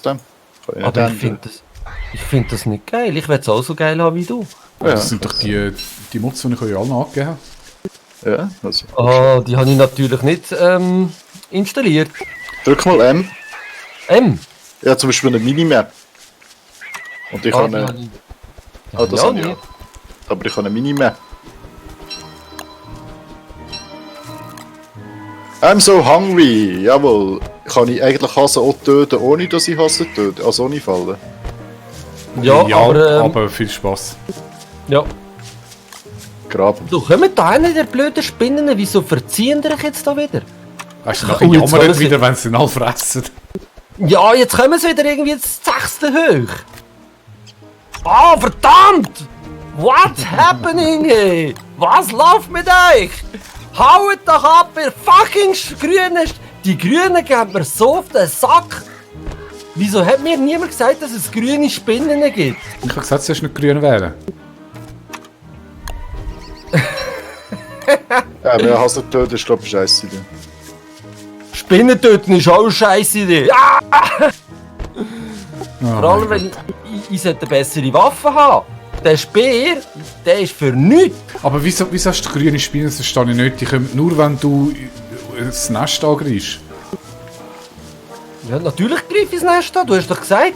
trotzdem. Aber ich finde das nicht geil. Ich will es auch so geil haben wie du. Ja, das sind doch die Mods, die ich euch allen angegeben habe. Ja, also. Ah, die habe ich natürlich nicht installiert. Drück mal M. M? Ja, zum Beispiel eine Minimap. Und ich habe eine... Ah, das habe ich auch. Aber ich habe eine Minimap. I'm so hungry. Jawohl. Kann ich eigentlich Hasen auch töten, ohne dass ich Hasen töte? Also ohne Fallen? Ja, aber viel Spaß. Ja. Graben. Du, kommt da einer der blöden Spinnen? Wieso verziehen die jetzt da wieder? Weißt du, nachher jammern wieder, wenn sie ihn alle fressen. Ja, jetzt kommen sie wieder irgendwie ins 6. hoch. Oh, verdammt! What's happening, hey? Was läuft mit euch? Haut doch ab, ihr fucking Grünen! Die Grünen geben mir so auf den Sack! Wieso hat mir niemand gesagt, dass es grüne Spinnen gibt? Ich habe gesagt, du sollst nicht grün wählen. Ja, wer Hasen tötet, ist glaube ich scheisse Idee. Spinnen töten ist auch eine scheisse Idee. Ah! Vor allem, wenn ich sollte eine bessere Waffe haben. Der Speer, der ist für nichts. Aber wieso hast du grüne Spinnen? Das verstehe ich nicht. Die kommen nur, wenn du das Nest angreifst. Ja, natürlich greife ich das Nest an, du hast doch gesagt.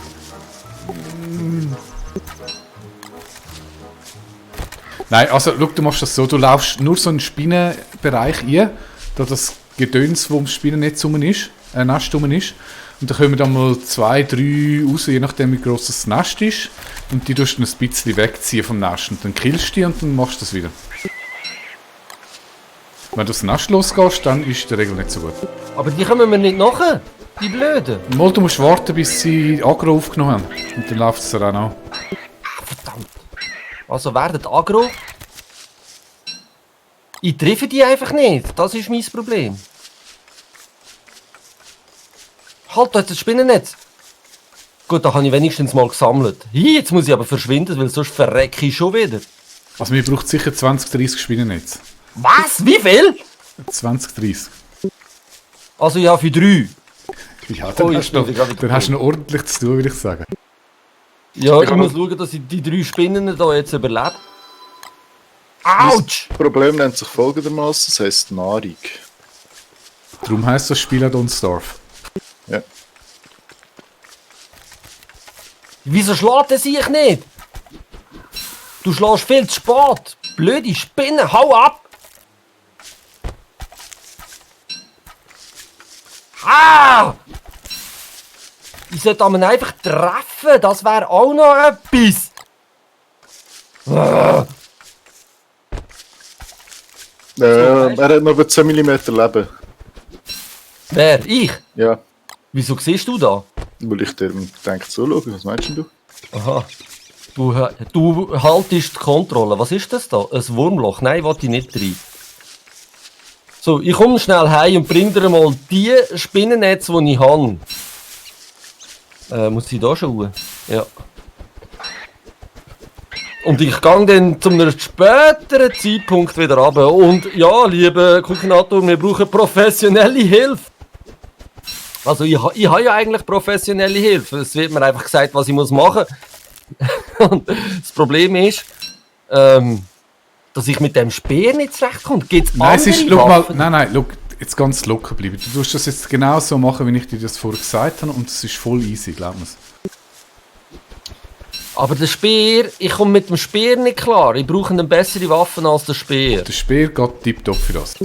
Nein, also schau, du machst das so, du laufst nur so einen Spinnenbereich ein, da das Gedöns, wo im Spinnennetz rum ist, Nest rum ist. Und dann kommen dann mal 2, 3 raus, je nachdem wie gross das Nest ist. Und die tust du ein bisschen wegziehen vom Nest. Und dann killst du die und dann machst du das wieder. Wenn du das Nest losgehst, dann ist die Regel nicht so gut. Aber die kommen mir nicht nachher, die Blöden. Mal, du musst warten, bis sie Agro aufgenommen haben. Und dann läuft es dann auch noch. Verdammt. Also werden aggro. Ich treffe die einfach nicht, das ist mein Problem. Halt, da ist das Spinnennetz. Gut, da habe ich wenigstens mal gesammelt. Jetzt muss ich aber verschwinden, weil sonst verrecke ich schon wieder. Also mir braucht sicher 20, 30 Spinnennetz. Was? Wie viel? 20, 30. Also ja, für 3. Ja, dann hast du noch ordentlich zu tun, würde ich sagen. Ja, ich muss schauen, dass ich die 3 Spinnen da jetzt überlebe. Autsch! Das Problem nennt sich folgendermaßen, das heisst Nahrung. Darum heisst das Spiel Don't Starve. Ja. Wieso schlägt er sich nicht? Du schlägst viel zu spät. Blöde Spinne, hau ab! Ah! Ich sollte ihn einfach treffen, das wäre auch noch etwas. Ah. Er hat noch über 10 mm Leben. Wer? Ich? Ja, Wieso siehst du da? weil ich dir denke, zuschauen. Was meinst denn du? Aha. Du haltest die Kontrolle. Was ist das da? Ein Wurmloch? Nein, will ich nicht rein. So, ich komme schnell heim und bring dir mal die Spinnennetze, die ich habe. Muss ich da schauen? Ja. Und ich gehe dann zu einem späteren Zeitpunkt wieder runter. Und ja, liebe Kukinator, wir brauchen professionelle Hilfe. Also ich habe ja eigentlich professionelle Hilfe. Es wird mir einfach gesagt, was ich machen muss. Und das Problem ist, dass ich mit dem Speer nicht zurechtkomme. Gibt's Nein, andere es ist, schau Waffen? mal, nein, schau, jetzt ganz locker bleiben. Du tust das jetzt genau so machen, wie ich dir das vorher gesagt habe, und es ist voll easy, glaub mir's. Aber der Speer, ich komme mit dem Speer nicht klar. Ich brauche eine bessere Waffe als der Speer. Der Speer geht tipptopp für das.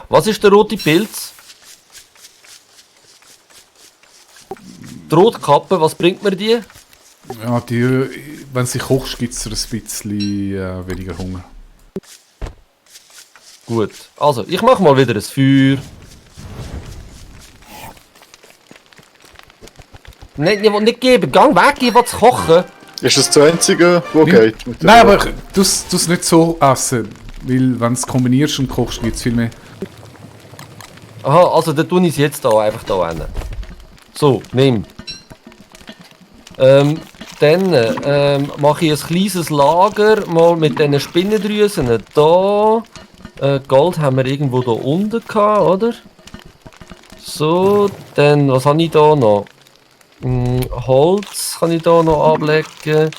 Was ist der rote Pilz? Die rote Kappe, was bringt mir die? Ja, wenn sie kochst, gibt es ein bisschen weniger Hunger. Gut, also ich mache mal wieder ein Feuer. Nicht geben, gang weg, ich will kochen. Ist das das Einzige, was geht? Mit Nein, aber du es nicht so essen, weil wenn du es kombinierst und kochst, gibt es viel mehr. Aha, also dann tue ich es jetzt da, einfach da hin. So, nimm. Dann mache ich ein kleines Lager mal mit diesen Spinnendrüsen da. Gold haben wir irgendwo da unten gehabt, oder? So, dann, was habe ich da noch? Holz kann ich da noch ablegen.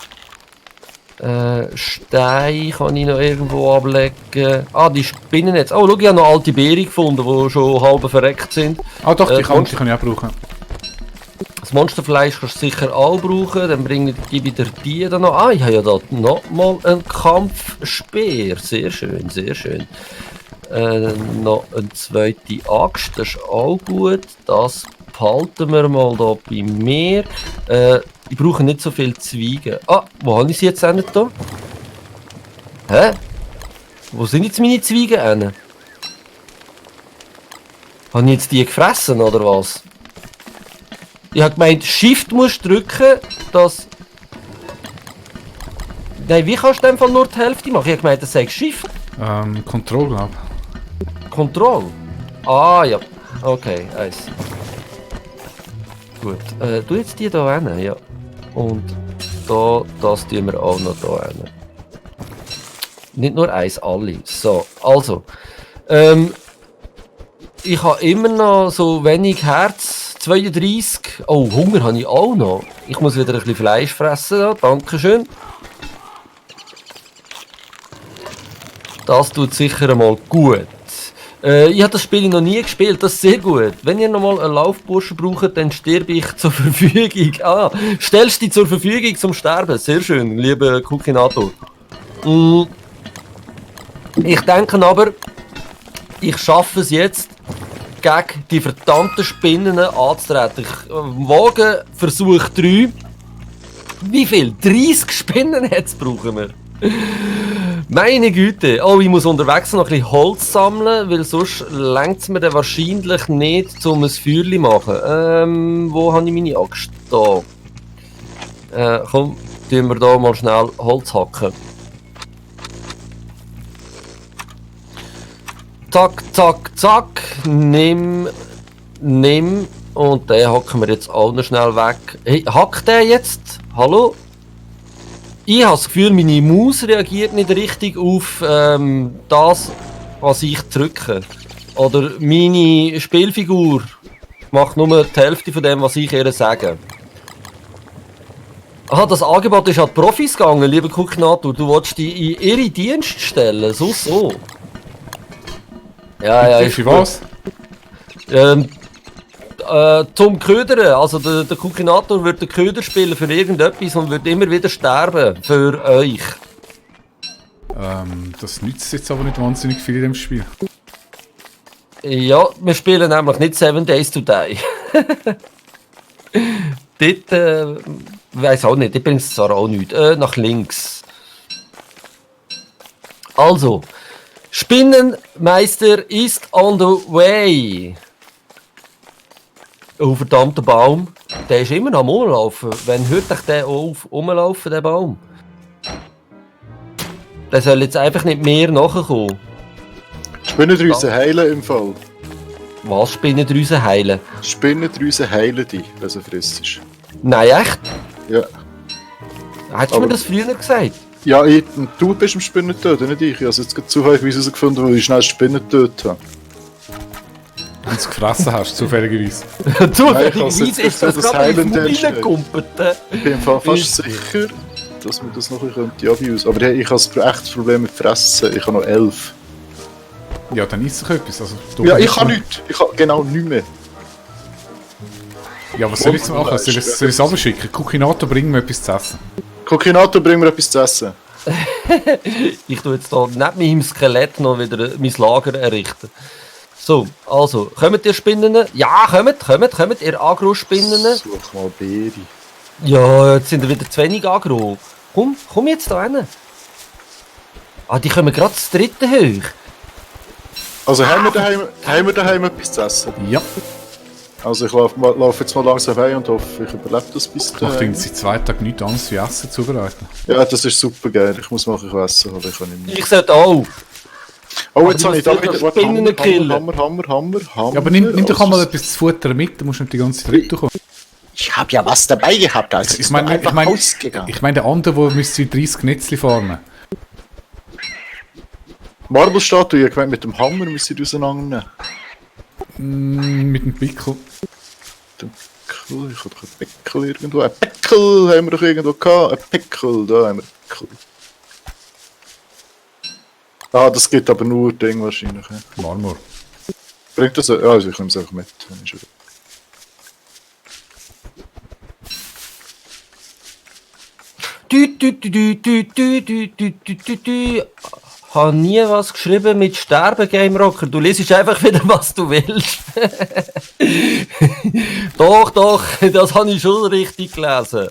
Stein kann ich noch irgendwo ablegen. Ah, die Spinnennetze. Oh, schau, ich habe noch alte Beeren gefunden, die schon halb verreckt sind. Ah doch, die kann Monster- ich auch brauchen. Das Monsterfleisch kannst du sicher auch brauchen. Dann gebe ich dir die dann noch. Ah, ich habe ja da nochmal einen Kampfspeer. Sehr schön, sehr schön. Noch eine zweite Axt, das ist auch gut. Das behalten wir mal da bei mir. Ich brauche nicht so viel Zweige. Ah, wo habe ich sie jetzt hin da? Hä? Wo sind jetzt meine Zweige hin? Habe ich jetzt die gefressen oder was? Ich habe gemeint, Shift musst du drücken, dass... Nein, wie kannst du in dem Fall nur die Hälfte machen? Ich habe gemeint, das sei Shift. Control, glaube Control. Ah, ja. Okay, eins. Gut. Du jetzt die da hin, ja. Und da, das tun wir auch noch da hin. Nicht nur eins, alle. So, also. Ich habe immer noch so wenig Herz. 32. Oh, Hunger habe ich auch noch. Ich muss wieder ein bisschen Fleisch fressen. Da. Dankeschön. Das tut sicher einmal gut. Ich habe das Spiel noch nie gespielt, das ist sehr gut. Wenn ihr nochmal einen Laufburschen braucht, dann sterbe ich zur Verfügung. Ah, stellst dich zur Verfügung zum Sterben. Sehr schön, lieber Kukinator. Ich denke aber, ich schaffe es jetzt, gegen die verdammten Spinnen anzutreten. Ich wage Versuch 3. Wie viel? 30 Spinnennetze brauchen wir. Meine Güte. Oh, ich muss unterwegs noch ein bisschen Holz sammeln, weil sonst reicht es mir dann wahrscheinlich nicht, um ein Feuerchen zu machen. Wo habe ich meine Axt? Da. Komm, tun wir da mal schnell Holz hacken. Zack, zack, zack. Nimm. Und den hacken wir jetzt auch noch schnell weg. Hey, hack den jetzt? Hallo? Ich habe das Gefühl, meine Maus reagiert nicht richtig auf das, was ich drücke. Oder meine Spielfigur macht nur die Hälfte von dem, was ich ihr sage. Aha, das Angebot ist an die Profis gegangen, lieber Kukinator. Du willst dich in ihre Dienst stellen, so. Ja, ist Für gut. was? Zum Ködern, also der Kukinator wird den Köder spielen für irgendetwas und wird immer wieder sterben für euch. Das nützt jetzt aber nicht wahnsinnig viel in dem Spiel. Ja, wir spielen nämlich nicht 7 Days to Die. Dort, weiss auch nicht, dort bringt es zwar auch nichts. Nach links. Also, Spinnenmeister ist on the way. Oh, verdammter Baum. Der ist immer noch am Rumlaufen. Wann hört euch der auf rumlaufen, der Baum? Der soll jetzt einfach nicht mehr nachkommen. Spinnendrüsen heilen im Fall. Was, Spinnendrüsen heilen? Spinnendrüsen heilen dich, wenn du frisst. Nein, echt? Ja. Hättest du mir das früher gesagt? Ja, du bist im Spinnen töten, nicht ich. Ich habe es jetzt gerade zufällig herausgefunden, weil ich schnell Spinnen tötet habe. Wenn du es gefressen hast, zufälligerweise. Zufälligerweise jetzt ist das das gerade in Heilende den Mund entsteht. reingekumpelt. Ich bin im Fall fast sicher, dass man das noch ein bisschen abüsen. Aber ich habe echt das Problem mit Fressen. Ich habe noch 11. Ja, dann isst doch etwas. Also, du Ja, ich kannst- kann nichts. Ich habe genau nichts mehr. Ja, was soll ich jetzt machen? Soll ich es abschicken? Kukinator, bring mir etwas zu essen. Kokinator, bring mir etwas zu essen. Ich tue jetzt hier neben meinem Skelett noch wieder mein Lager errichten. So, also, kommt ihr Spinnen? Ja, kommt, ihr Agro-Spinnen. Such mal Beere. Ja, jetzt sind wieder zu wenig Agro. Komm jetzt da hin. Ah, die kommen gerade das dritte hoch. Also haben wir daheim etwas zu essen? Ja. Also ich laufe jetzt mal langsam heim und hoffe, ich überlebe das bis Ich mache dahin. seit 2 Tagen nichts anderes wie Essen zubereiten. Ja, das ist super geil. Ich muss mal ein bisschen essen, aber ich kann nicht mehr. Ich sollte auch. Oh, jetzt Aber habe ich du da musst wieder... doch Spinnen killen. Hammer. Ja, aber nimm doch einmal etwas zu futtern mit, du musst nicht die ganze Zeit retourkommen. Ich habe ja was dabei gehabt, also Ich meine, der andere, der müsste 30 Netzli farmen. Marble-Statue, ich gemeint, mit dem Hammer müsst ihr auseinandernehmen. Mit dem Pickel. Pickel? Ich habe doch einen Pickel irgendwo. Ein Pickel haben wir doch irgendwo gehabt. Ein Pickel, da haben wir einen Pickel. Ah, das geht aber nur Ding wahrscheinlich. Ja. Marmor. Bringt das? Ja, also ich nehme es einfach mit. Dann ist er- Habe nie was geschrieben mit Sterben, Game Rocker. Du liest einfach wieder, was du willst. Doch, das habe ich schon richtig gelesen.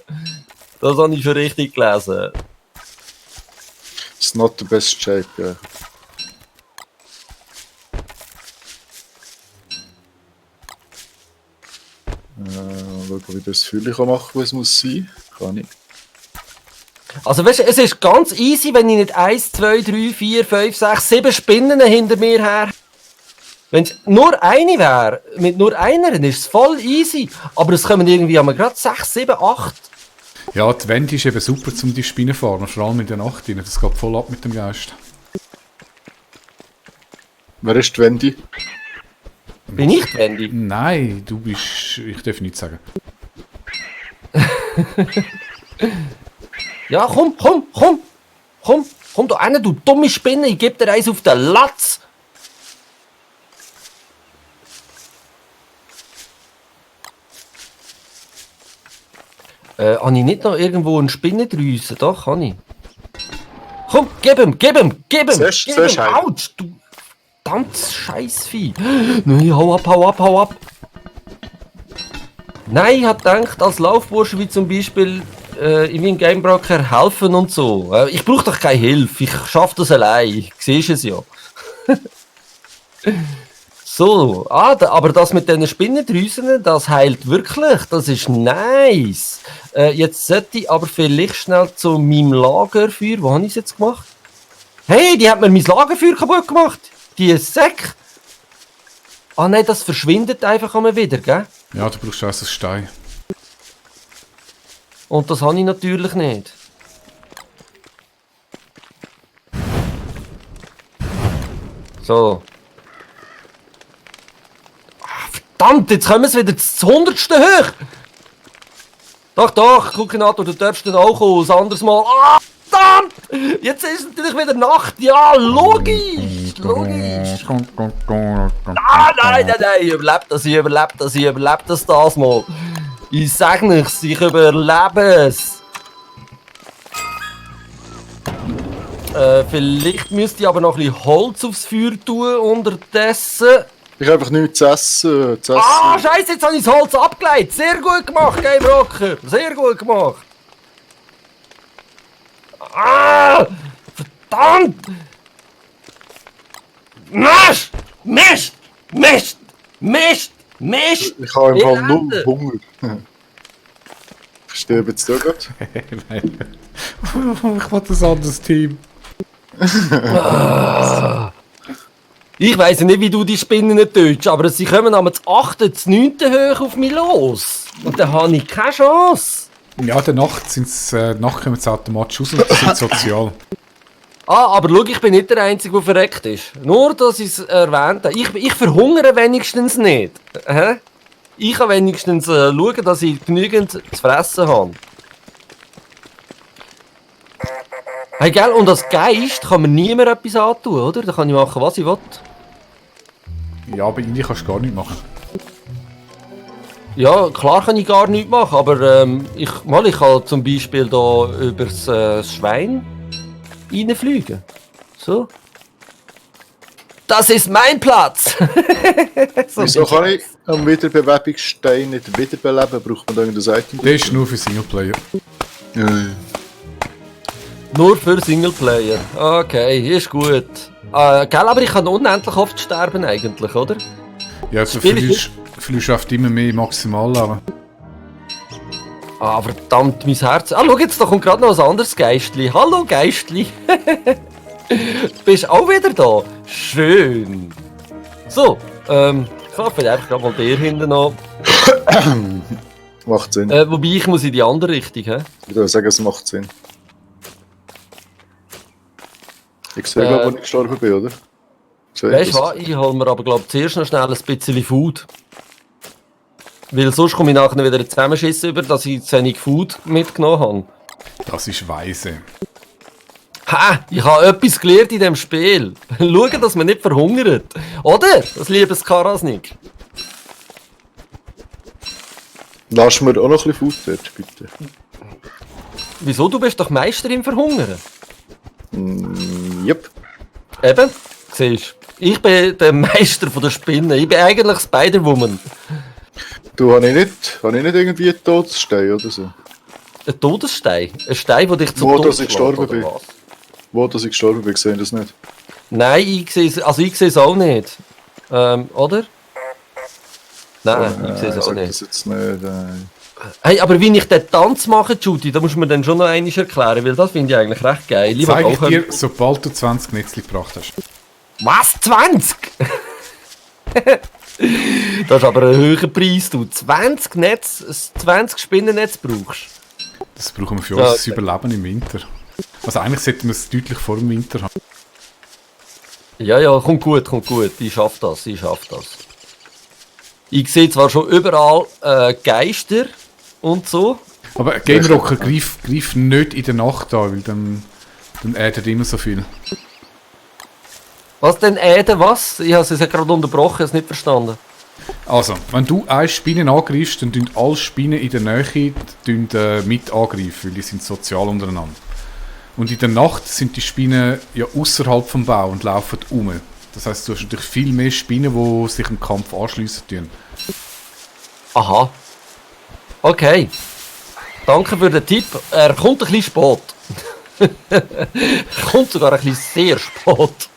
Das habe ich schon richtig gelesen. It's not the best shape, ja. Schauen, wie ich das Fülle kann machen, was es muss sein. Kann ich. Also weißt du, es ist ganz easy, wenn ich nicht 1, 2, 3, 4, 5, 6, 7 Spinnen hinter mir her. Wenn es nur eine wäre, mit nur einer, dann ist es voll easy. Aber es kommen irgendwie gerade 6, 7, 8. Ja, die Wende ist eben super, um die Spinnen zu fahren. Vor allem in der Nacht rein. Das geht voll ab mit dem Geist. Wer ist die Wendy? Bin ich die Wendy? Nein, du bist... Ich darf nichts sagen. Ja, komm da hin, du dumme Spinne, ich geb dir eins auf den Latz. Habe ich nicht noch irgendwo eine Spinnendrüse? Doch, kann ich. Komm, gib ihm! Sehr Autsch, du verdammtes Scheissvieh. Nein, hau ab. Nein, ich hab gedacht, als Laufbursche wie zum Beispiel im Gamebroker helfen und so. Ich brauche doch keine Hilfe, ich schaffe das allein. Siehst es ja. So, aber das mit diesen Spinnendrüsen, das heilt wirklich, das ist nice. Jetzt sollte ich aber vielleicht schnell zu meinem Lagerfeuer, wo habe ich es jetzt gemacht? Hey, die hat mir mein Lagerfeuer kaputt gemacht, die Säck. Ah nein, das verschwindet einfach einmal wieder, gell? Ja, du brauchst erst einen Stein. Und das habe ich natürlich nicht. So. Verdammt, jetzt kommen sie wieder das 100. hoch! Doch, Kuckenator, du darfst dann auch kommen, ein anderes Mal. Ah, verdammt! Jetzt ist es natürlich wieder Nacht. Ja, logisch! Nein, ich überlebe das mal. Ich sag nichts, ich überlebe es. Vielleicht müsste ich aber noch ein bisschen Holz aufs Feuer tun unterdessen. Ich habe einfach nichts zu essen. Ah, Scheiße, jetzt habe ich das Holz abgeleitet. Sehr gut gemacht, Game Rocker. Sehr gut gemacht. Ah, verdammt! Mist! Ich habe im Fall Elende. null Hunger. Ich sterbe jetzt da gerade. Ich will ein anderes Team. Ich weiss nicht, wie du die Spinnen nicht tötest, aber sie kommen am 8., 9. hoch auf mich los. Und dann habe ich keine Chance. Ja, der Nacht kommen sie automatisch raus und sind sozial. Aber schau, ich bin nicht der Einzige, der verreckt ist. Nur, dass ich es erwähnt habe. Ich verhungere wenigstens nicht. Hä? Ich kann wenigstens schauen, dass ich genügend zu fressen habe. Hey, gell? Und als Geist kann mir niemand etwas antun, oder? Da kann ich machen, was ich will. Ja, aber eigentlich kannst du gar nichts machen. Ja, klar kann ich gar nichts machen, aber ich kann zum Beispiel da über das Schwein reinfliegen. So. Das ist mein Platz! So. Wieso kann ich am Wiederbelebungsstein nicht wiederbeleben? Braucht man da irgendein Item? Das ist nur für Singleplayer. Ja. Nur für Singleplayer. Okay, ist gut. Gell, aber ich kann unendlich oft sterben eigentlich, oder? Ja, du Spiel ich verlierst oft immer mehr Maximalleben. Ah, verdammt, mein Herz. Ah, schau jetzt, da kommt gerade noch ein anderes Geistli. Hallo, Geistli. Du bist auch wieder da. Schön. So, ich klapfe einfach gerade mal dir hinten an. Macht Sinn. Wobei, ich muss in die andere Richtung, hä? Ich würde sagen, es macht Sinn. Ich sehe, glaube ich, wo ich gestorben bin, oder? Weißt du was, ich hole mir aber, glaube ich, zuerst noch schnell ein bisschen Food. Weil sonst komme ich nachher wieder einen Zusammenschiss über, dass ich zu wenig Food mitgenommen habe. Das ist weise. Ha! Ich habe etwas gelernt in diesem Spiel. Schauen, dass man nicht verhungert. Oder? Das liebes Karasnik. Lass mir auch noch ein bisschen Food dort, bitte. Wieso? Du bist doch Meister im Verhungern. Yep. Eben, siehst du. Ich bin der Meister von der Spinne. Ich bin eigentlich Spider-Woman. Du, habe ich nicht irgendwie einen Todesstein oder so? Ein Todesstein? Ein Stein, der dich zum Wo, Tod dass ich gestorben schlägt, bin. oder was? Wo dass ich gestorben bin, gesehen das nicht. Nein, ich sehe es auch nicht. Oder? Nein, ich sehe es auch sag nicht. das jetzt nicht. Hey, aber wie ich den Tanz mache, Judy, da musst du mir dann schon noch einmal erklären, weil das finde ich eigentlich recht geil. Ich will Zeige ich auch dir, sobald du 20 Netzli gebracht hast. Was? 20? Das ist aber ein höherer Preis, du. 20 Spinnennetz brauchst. Das brauchen wir für Ja, unser okay. Überleben im Winter. Also eigentlich sollten wir es deutlich vor dem Winter haben. Ja, kommt gut. Ich schaff das. Ich sehe zwar schon überall Geister und so. Aber Game Rocker, greif nicht in der Nacht an, weil dann ädet immer so viel. Was denn was? Ich habe es ja gerade unterbrochen, ich habe es nicht verstanden. Also, wenn du eine Spinne angreifst, dann tun alle Spinnen in der Nähe mit angreifen, weil die sind sozial untereinander. Und in der Nacht sind die Spinnen ja außerhalb vom Bau und laufen um. Das heisst, du hast natürlich viel mehr Spinnen, die sich im Kampf anschliessen tun. Aha. Okay. Danke für den Tipp. Er kommt ein bisschen spät. Er kommt sogar ein bisschen sehr spät.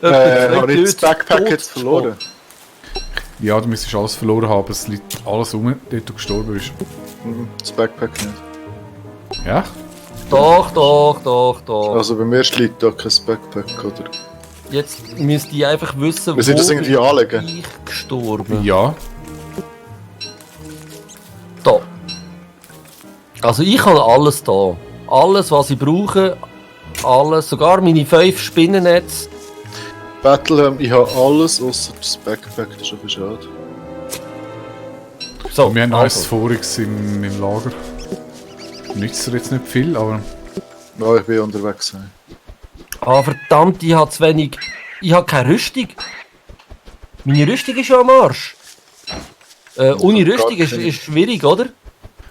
Habe ich das Backpack jetzt verloren? Ja, du müsstest alles verloren haben, es liegt alles rum, dort du gestorben bist. Das Backpack nicht. Ja? Doch. Also bei mir liegt da kein Backpack, oder? Jetzt müsst ihr einfach wissen, Wir sind das irgendwie anlegen. bin ich gestorben. Ja. Da. Also ich habe alles da. Alles, was ich brauche. Alles. Sogar meine 5 Spinnennetze. Bethlehem, ich habe alles außer das Backpack, das ist ein bisschen schade. So, Wir haben noch also. eins Voriges im Lager. Nützt dir jetzt nicht viel, aber Ja, ich bin unterwegs. Ah, verdammt, ich habe zu wenig. Ich habe keine Rüstung. Meine Rüstung ist schon am Arsch. Ohne Rüstung ist schwierig, oder?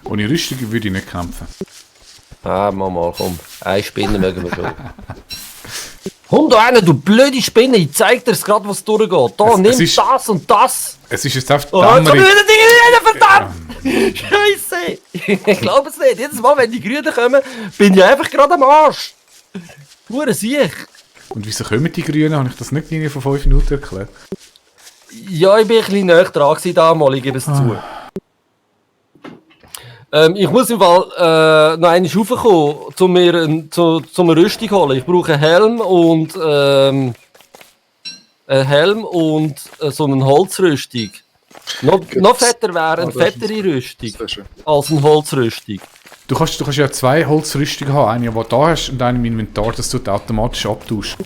ohne Rüstung würde ich nicht kämpfen. Ah, mal, komm. Eine Spinne mögen wir schon. Komm da rein, du blöde Spinne, ich zeig dir gerade, was durchgeht. Da, Es nimm ist- das und das. Es ist jetzt einfach Oh, jetzt dämmerig. kommen wieder Dinge rein, verdammt! Scheiße! Ich glaube es nicht. Jedes Mal, wenn die Grünen kommen, bin ich einfach gerade am Arsch. Hure Sieg. Und wieso kommen die Grünen? Habe ich das nicht irgendwie vor 5 Minuten erklärt? Ja, ich bin ein bisschen näher dran gewesen damals, ich gebe es zu. Ich muss im Fall noch einmal raufkommen, um mir eine Rüstung holen. Ich brauche einen Helm und so eine Holzrüstung. Noch fetter wäre eine fettere Rüstung Das wäre schön. als eine Holzrüstung. Du kannst ja 2 Holzrüstungen haben. Eine, die du da hast und eine im Inventar, das tut automatisch abtauschen.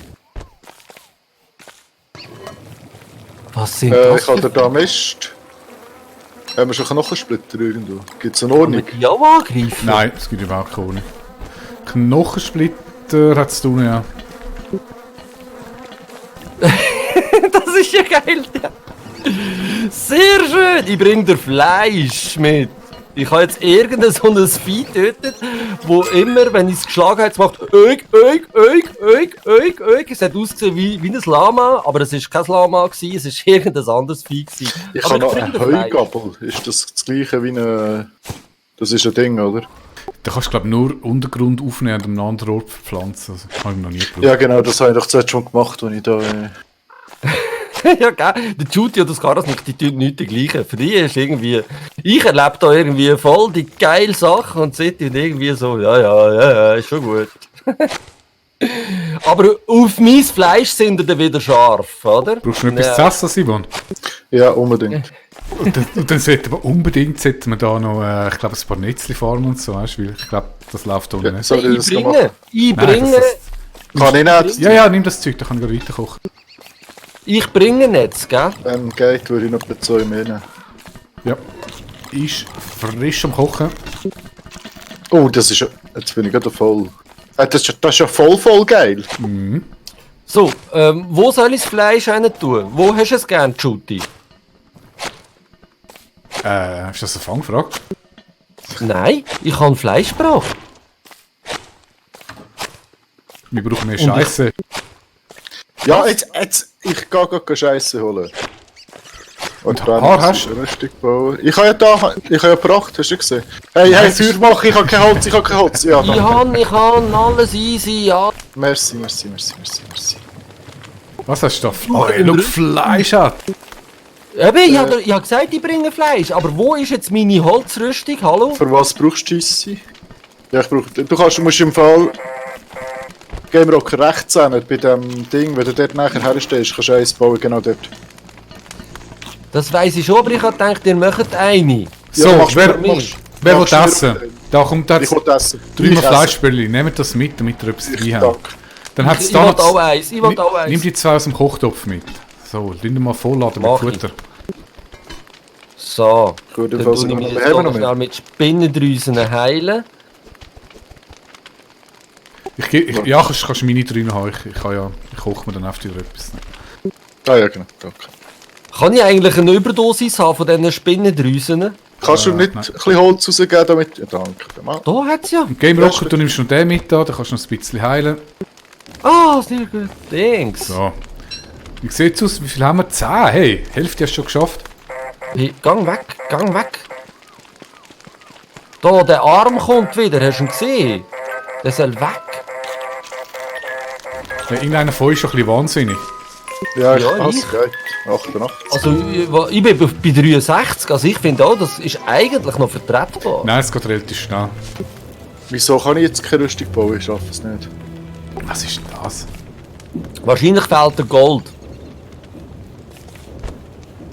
Was sind das Ich habe da Mist. Haben wir schon Knochensplitter irgendwo? Gibt es eine Ordnung? die auch angreifen? Nein, es gibt überhaupt keine. Knochensplitter hat es tun, ja. Das ist ja geil. Ja. Sehr schön. Ich bringe dir Fleisch mit. Ich habe jetzt irgendein so ein Vieh getötet, wo immer, wenn ich es geschlagen habe, es macht Ög. Es hat ausgesehen wie ein Lama, aber es war kein Lama, gewesen, es war irgendein anderes Vieh. Gewesen. Ich Aber habe noch bringe einen dir Fleisch. Heugabel. Ist das gleiche wie eine... Das ist ein Ding, oder? Da kannst du, glaube ich, nur Untergrund aufnehmen und an einem anderen Ort verpflanzen. Also, habe ich noch nie gebraucht. Ja genau, das habe ich doch zuerst schon gemacht, als ich da... Ja, gell? Der Judy und das Karas nicht, die tun nicht die gleiche. Für die ist irgendwie... Ich erlebe da irgendwie voll die geile Sache und sie tun irgendwie so, ja, ist schon gut. Aber auf mein Fleisch sind sie dann wieder scharf, oder? Brauchst du noch etwas zu essen, Simon? Ja, unbedingt. Und dann sollten wir da noch, ich glaube, ein paar Netzli farmen und so, weißt du, weil ich glaube, das läuft ohne nicht. Soll ich das noch machen? Ich Nein, bringe... Kann ich nicht? Ja, nimm das Zeug, da kann ich gleich weiterkochen. Ich bringe jetzt, gell? Wenn geht, würde ich noch ein 2 mehr nehmen. Ja. ist frisch am Kochen. Oh, das ist ja... Jetzt bin ich gerade voll... das ist ja voll geil. So, wo soll ich das Fleisch rein tun? Wo hast du es gern, Juti? Ist das eine Fangfrage? Nein, ich habe Fleisch gebracht. Wir brauchen mehr Scheiße. Ja, jetzt... Ich gehe gerade Scheiße holen. Und dann Haar hast ein Stück bauen. Ich habe ja gebracht, hast du gesehen? Hey, Feuer machen, ich habe kein Holz. Ja, danke. Ich habe alles easy, ja. Merci. Was hast du da? Oh, ey, schau, Fleisch an! Eben, ich habe gesagt, ich bringe Fleisch, aber wo ist jetzt meine Holzrüstung? Hallo? Für was brauchst du Scheisse? Ja, du musst im Fall... Game Rock rechts hin, bei dem Ding, wenn du dort nachher herstehst, kannst du eins bauen, genau dort. Das weiss ich schon, aber ich habe gedacht, ihr macht eine. So, machst wer du- machst- will machst du- essen? Da kommt Ich jetzt will essen. dreimal Ich esse. Fleischbällchen. Nehmt das mit, damit ihr etwas drin habt. Danke. Dann hat es Ich da will noch... auch eins, ich will auch Nimm eins. die zwei aus dem Kochtopf mit. So, lass mal vollladen mit Mach ich. Futter. So, Gut, dann im Fall tue ich sind mich wir jetzt haben wir hier noch schnell mehr. mit Spinnendrüsen heilen. Ja, kannst du meine drin haben. Ich koche mir dann auf wieder etwas. Ah ja, genau, danke. Kann ich eigentlich eine Überdosis haben von diesen Spinnendrüsen? Kannst du nicht ein bisschen Holz rausgeben damit? Ja, danke. Da hat es ja. Im Game Rocker, du nimmst noch den mit da, dann kannst du noch ein bisschen heilen. Ah, sehr gut. Thanks. So. Wie sieht's aus? Wie viel haben wir? 10? Hey, Hälfte hast du schon geschafft. Hey, gang weg. Da, der Arm kommt wieder, hast du ihn gesehen? Der soll weg. Ja, irgendeiner von euch ist schon ein bisschen wahnsinnig. Ja, Ja, ich ich. geht. 88. Also, ich bin bei 63, also ich finde auch, das ist eigentlich noch vertretbar. Nein, es geht relativ schnell. Wieso kann ich jetzt keine Rüstung bauen? Ich schaffe es nicht. Was ist denn das? Wahrscheinlich fehlt der Gold.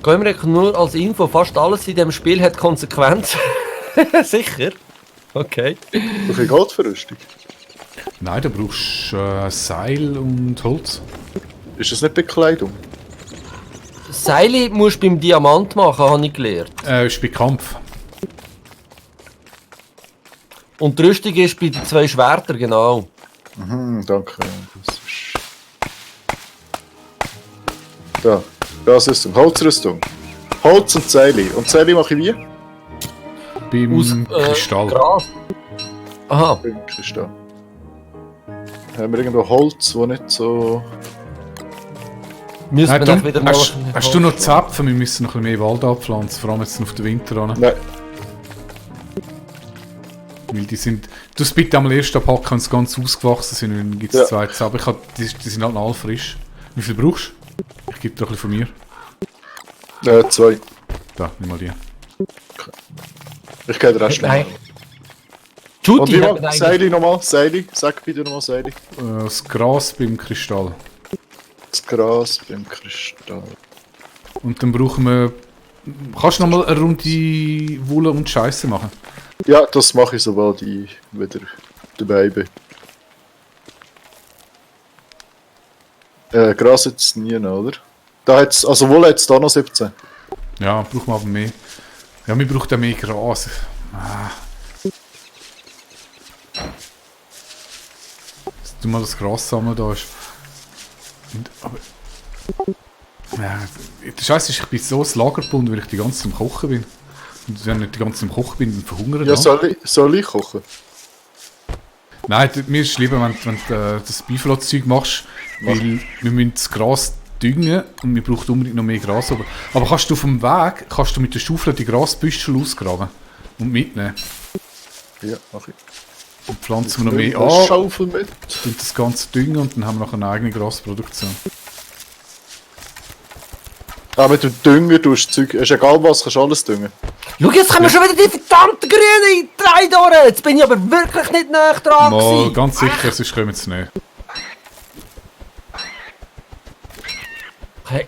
Gömrek nur als Info, fast alles in dem Spiel hat Konsequenzen. Sicher? Okay. Wie viel Gold für Rüstung? Nein, da brauchst du Seil und Holz. Ist das nicht Bekleidung? Seile musst du beim Diamant machen, habe ich gelernt. Ist bei Kampf. Und die Rüstung ist bei den 2 Schwertern, genau. Danke. Das ist... Da, Gasrüstung, Holzrüstung. Holz und Seile. Und Seile mache ich wie? Beim Aus Kristall. Gras. Aha. Beim Kristall. Haben wir irgendwo Holz, wo nicht so... Müssen Nein, wir du, dann wieder mal... hast du noch Zapfen? Wir müssen noch ein bisschen mehr Wald abpflanzen, vor allem jetzt auf den Winter an. Nein. Weil die sind... Du es bitte einmal erst abhacken, wenn sie ganz ausgewachsen sind, dann gibt es Ja. 2 Zapfen. Die sind halt noch alle frisch. Wie viel brauchst du? Ich gebe dir ein bisschen von mir. 2. Da, nimm mal die. Ich gehe den Rest Nein. Und Judy wie hat mal? eigentlich... Seile nochmal, Seile. Sag bitte nochmal Seile. Das Gras beim Kristall. Das Gras beim Kristall. Und dann brauchen wir... Kannst du noch mal eine Runde Wolle und Scheiße machen? Ja, das mache ich, sobald ich wieder dabei bin. Gras jetzt nie noch, oder? Da hat's, also Wolle hat es da noch 17. Ja, brauchen wir aber mehr. Ja, wir brauchen auch mehr Gras. Du mal das Gras sammeln da ist. Und, aber... Ja, der Scheiß ist, ich bin so ins Lager gebunden, weil ich die ganze Zeit am Kochen bin. Und wenn ich nicht die ganze Zeit am Kochen bin, dann verhungere ich. Ja, soll ich kochen? Nein, mir ist es lieber, wenn du das Beiflotzzeug machst, weil wir müssen das Gras düngen und wir brauchen unbedingt noch mehr Gras. Aber kannst du auf dem Weg mit der Schaufel die Grasbüschel ausgraben und mitnehmen. Ja, mach ich. Und pflanzen wir noch mehr Eine an Schaufel mit. und das Ganze düngen und dann haben wir noch eine eigene Grasproduktion. Mit dem Dünger tust du Zeug. Ist egal was, kannst du alles düngen. Schau, jetzt kommen schon wieder die verdammten grünen drei durch. Jetzt bin ich aber wirklich nicht näher dran Mal gewesen. ganz sicher, sonst kommen sie nicht.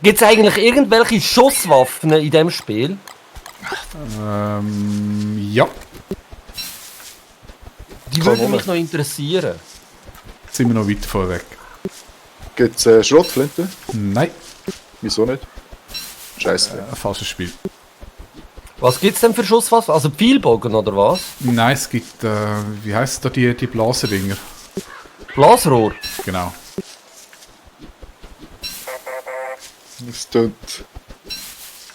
Gibt es eigentlich irgendwelche Schusswaffen in diesem Spiel? Ja, Die Kann würden man. mich noch interessieren. jetzt sind wir noch weit von weg. Gibt es Schrotflinte? Nein, Wieso nicht? Scheiße. ein falsches Spiel. Was gibt's denn für Schusswaffen? Also Pfeilbogen oder was? Nein, es gibt, wie heisst da die Blasendinger? Blasrohr? Genau. Es tönt.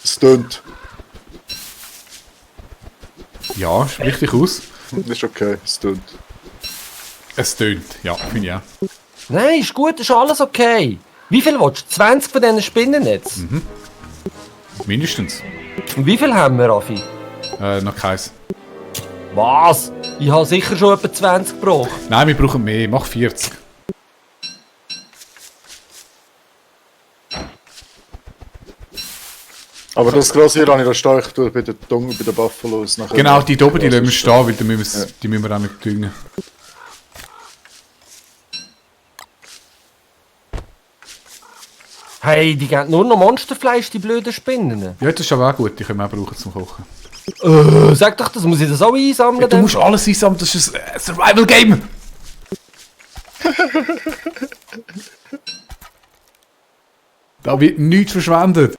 Es tönt. Ja, sprich dich aus. Ist okay, es tönt. Es tönt, ja, finde ich auch. Nein, ist gut, ist alles okay. Wie viel willst du? 20 von diesen Spinnennetzen? Mindestens. Und wie viel haben wir, Raffi? Noch keins. Was? Ich habe sicher schon etwa 20 gebraucht. Nein, wir brauchen mehr. Mach 40. Aber das Gras hier habe ich da stehen, ich tue bei den Dung, bei den Buffalos nachher. Genau, die da oben, die Das lassen wir ist- stehen, weil die müssen wir auch nicht düngen. Hey, die geben nur noch Monsterfleisch, die blöden Spinnen. Ja, das ist aber auch gut. Die können wir auch brauchen zum Kochen. Sag doch, das muss ich das auch einsammeln. Ja, du dann? musst alles einsammeln. Das ist ein Survival-Game. Da wird nichts verschwendet.